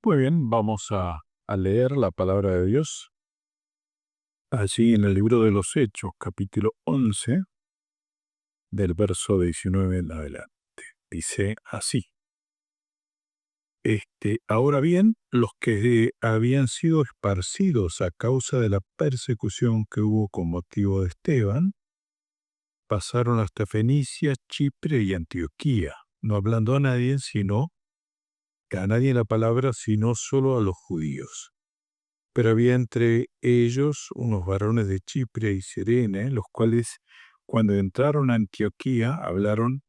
Muy bien, vamos a leer la palabra de Dios allí en el libro de los Hechos, capítulo 11, del verso 19 en adelante. Dice así: ahora bien, los que habían sido esparcidos a causa de la persecución que hubo con motivo de Esteban, pasaron hasta Fenicia, Chipre y Antioquía, no hablando a nadie la palabra, sino solo a los judíos. Pero había entre ellos unos varones de Chipre y Cirene, los cuales, cuando entraron a Antioquía, hablaron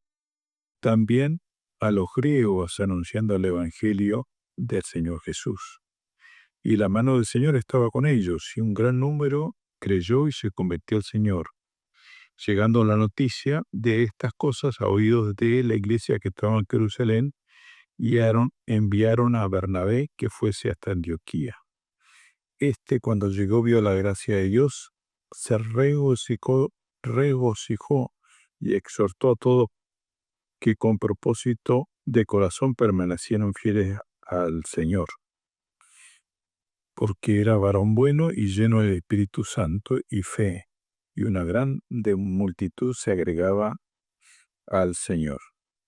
también a los griegos, anunciando el evangelio del Señor Jesús. Y la mano del Señor estaba con ellos, y un gran número creyó y se convirtió al Señor, llegando la noticia de estas cosas a oídos de la iglesia que estaba en Jerusalén, y enviaron a Bernabé que fuese hasta Antioquía. Cuando llegó, vio la gracia de Dios, se regocijó y exhortó a todos que con propósito de corazón permanecieron fieles al Señor, porque era varón bueno y lleno del Espíritu Santo y fe, y una gran multitud se agregaba al Señor.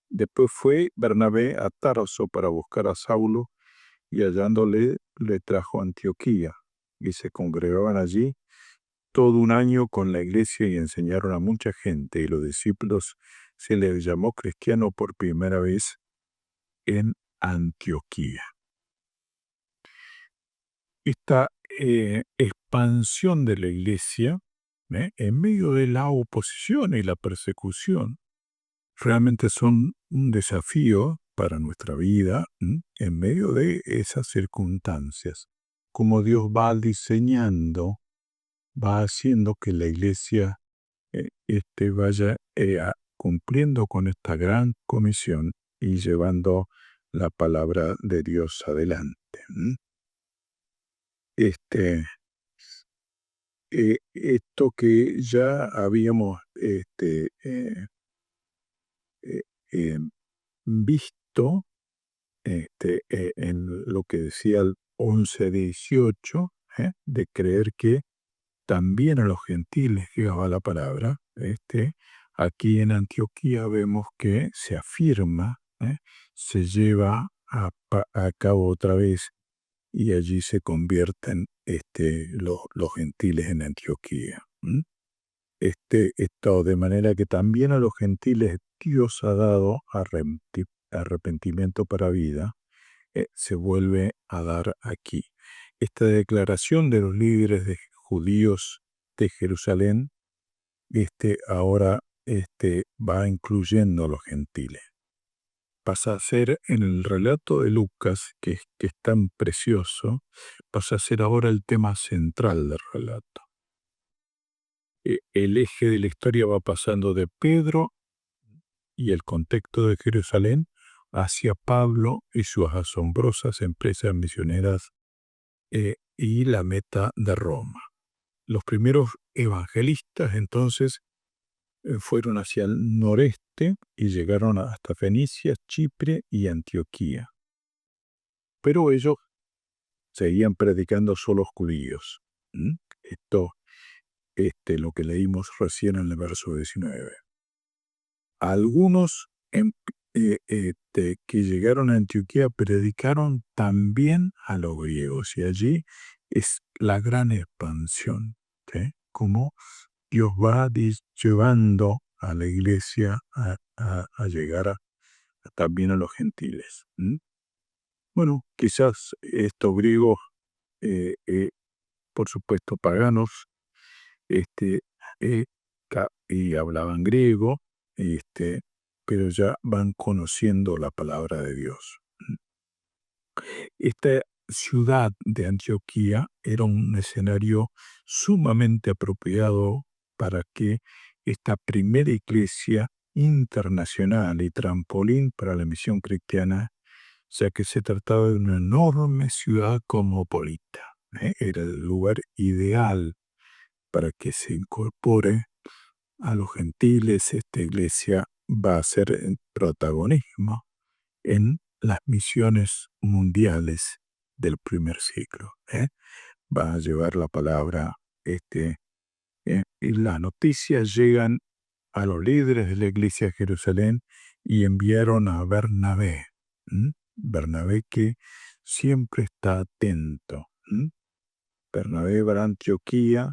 Después fue Bernabé a Tarso para buscar a Saulo, y hallándole le trajo a Antioquía, y se congregaban allí todo un año con la iglesia y enseñaron a mucha gente, y los discípulos se les llamó cristiano por primera vez en Antioquía. Esta expansión de la iglesia, en medio de la oposición y la persecución, realmente son un desafío para nuestra vida, en medio de esas circunstancias. Como Dios va diseñando, va haciendo que la iglesia vaya cumpliendo con esta gran comisión y llevando la palabra de Dios adelante. Esto que ya habíamos eh, eh, visto en lo que decía el 11:18, de creer que también a los gentiles llegaba la palabra. Aquí en Antioquía vemos que se afirma, se lleva a cabo otra vez, y allí se convierten los gentiles en Antioquía. Esto de manera que también a los gentiles Dios ha dado arrepentimiento para vida, se vuelve a dar aquí. Esta declaración de los líderes de judíos de Jerusalén, ahora va incluyendo a los gentiles. Pasa a ser, en el relato de Lucas, que es tan precioso, pasa a ser ahora el tema central del relato. El eje de la historia va pasando de Pedro y el contexto de Jerusalén hacia Pablo y sus asombrosas empresas misioneras y la meta de Roma. Los primeros evangelistas entonces fueron hacia el noreste y llegaron hasta Fenicia, Chipre y Antioquía. Pero ellos seguían predicando solo judíos. Esto, lo que leímos recién en el verso 19. Algunos que llegaron a Antioquía predicaron también a los griegos, y allí es la gran expansión, como Dios va llevando a la iglesia a llegar también a los gentiles. Bueno, quizás estos griegos, por supuesto paganos, este, y hablaban griego, pero ya van conociendo la palabra de Dios. Esta ciudad de Antioquía era un escenario sumamente apropiado para que esta primera iglesia internacional y trampolín para la misión cristiana, ya que se trataba de una enorme ciudad cosmopolita. Era el lugar ideal para que se incorpore a los gentiles. Esta iglesia va a ser el protagonismo en las misiones mundiales del primer siglo. Va a llevar la palabra, y las noticias llegan a los líderes de la iglesia de Jerusalén y enviaron a Bernabé. Bernabé que siempre está atento. Bernabé para Antioquía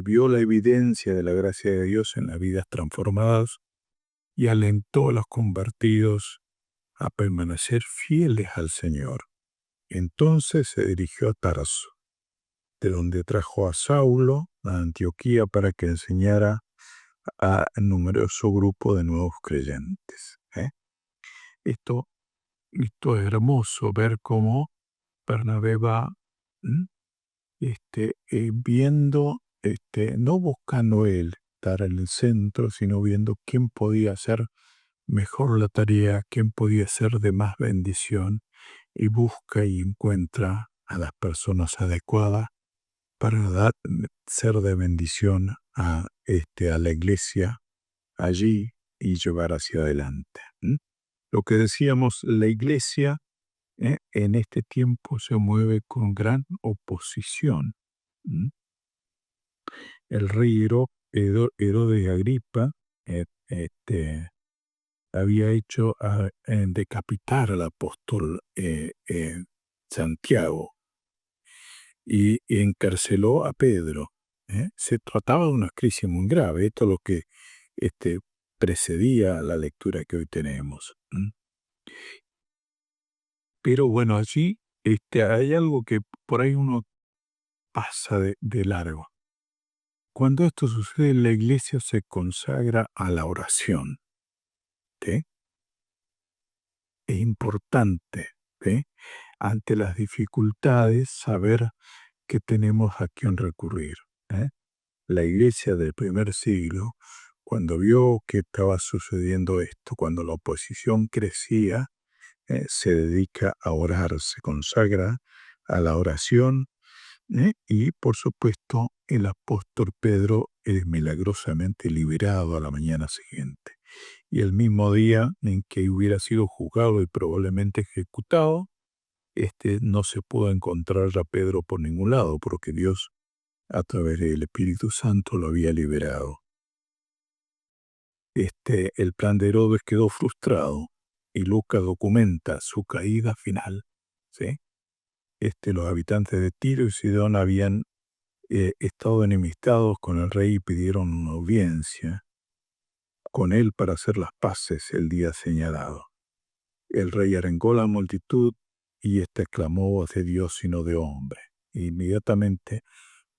vio la evidencia de la gracia de Dios en las vidas transformadas y alentó a los convertidos a permanecer fieles al Señor. Entonces se dirigió a Tarso, de donde trajo a Saulo a Antioquía para que enseñara a un numeroso grupo de nuevos creyentes. Esto es hermoso, ver cómo Bernabé va viendo, no buscando él estar en el centro, sino viendo quién podía hacer mejor la tarea, quién podía ser de más bendición, y busca y encuentra a las personas adecuadas para ser de bendición a la iglesia allí y llevar hacia adelante. Lo que decíamos, la iglesia en este tiempo se mueve con gran oposición. El rey Herodes Agripa había hecho decapitar al apóstol Santiago y encarceló a Pedro. Se trataba de una crisis muy grave. Esto es lo que precedía a la lectura que hoy tenemos. Pero bueno, allí hay algo que por ahí uno pasa de largo. Cuando esto sucede, la iglesia se consagra a la oración. ¿Sí? Es importante, ¿sí?, ante las dificultades, saber que tenemos a quién recurrir. La iglesia del primer siglo, cuando vio que estaba sucediendo esto, cuando la oposición crecía, se dedica a orar, se consagra a la oración, y por supuesto el apóstol Pedro es milagrosamente liberado a la mañana siguiente. Y el mismo día en que hubiera sido juzgado y probablemente ejecutado, no se pudo encontrar a Pedro por ningún lado, porque Dios, a través del Espíritu Santo, lo había liberado. El plan de Herodes quedó frustrado y Lucas documenta su caída final. ¿Sí? Los habitantes de Tiro y Sidón habían estado enemistados con el rey y pidieron una audiencia con él para hacer las paces el día señalado. El rey arengó la multitud y éste clamó voz de Dios y no de hombre. Inmediatamente,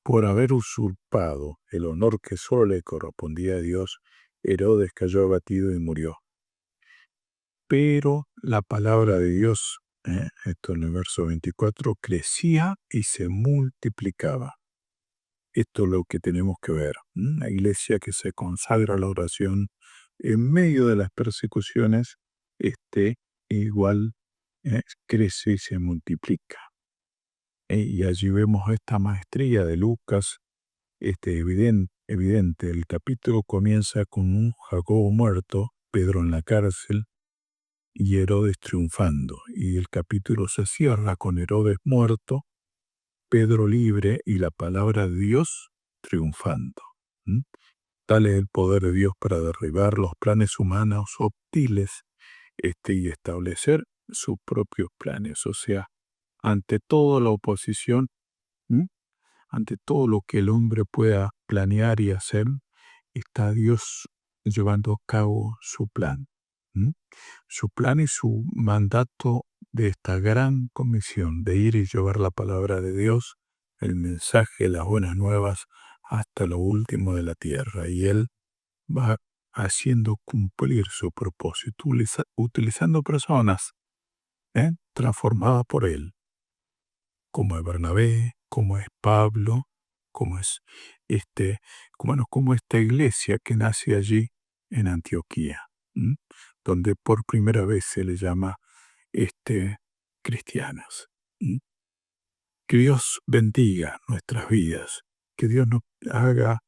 por haber usurpado el honor que solo le correspondía a Dios, Herodes cayó abatido y murió. Pero la palabra de Dios, esto en el verso 24, crecía y se multiplicaba. Esto es lo que tenemos que ver. Una iglesia que se consagra a la oración en medio de las persecuciones, igual crece y se multiplica. Y allí vemos esta maestría de Lucas, evidente. El capítulo comienza con un Jacobo muerto, Pedro en la cárcel y Herodes triunfando. Y el capítulo se cierra con Herodes muerto, Pedro libre y la palabra de Dios triunfando. Tal es el poder de Dios para derribar los planes humanos hostiles y establecer sus propios planes. O sea, ante toda la oposición, ante todo lo que el hombre pueda planear y hacer, está Dios llevando a cabo su plan. Su plan y su mandato de esta gran comisión de ir y llevar la palabra de Dios, el mensaje, las buenas nuevas, hasta lo último de la tierra. Y Él va haciendo cumplir su propósito, utilizando personas transformadas por Él, como es Bernabé, como es Pablo, como es como esta iglesia que nace allí en Antioquía, donde por primera vez se le llama cristianos. Que Dios bendiga nuestras vidas, que Dios nos haga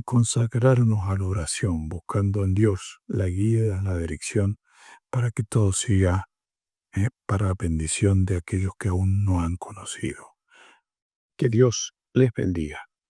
consagrarnos a la oración, buscando en Dios la guía, la dirección, para que todo siga para bendición de aquellos que aún no han conocido. Que Dios les bendiga.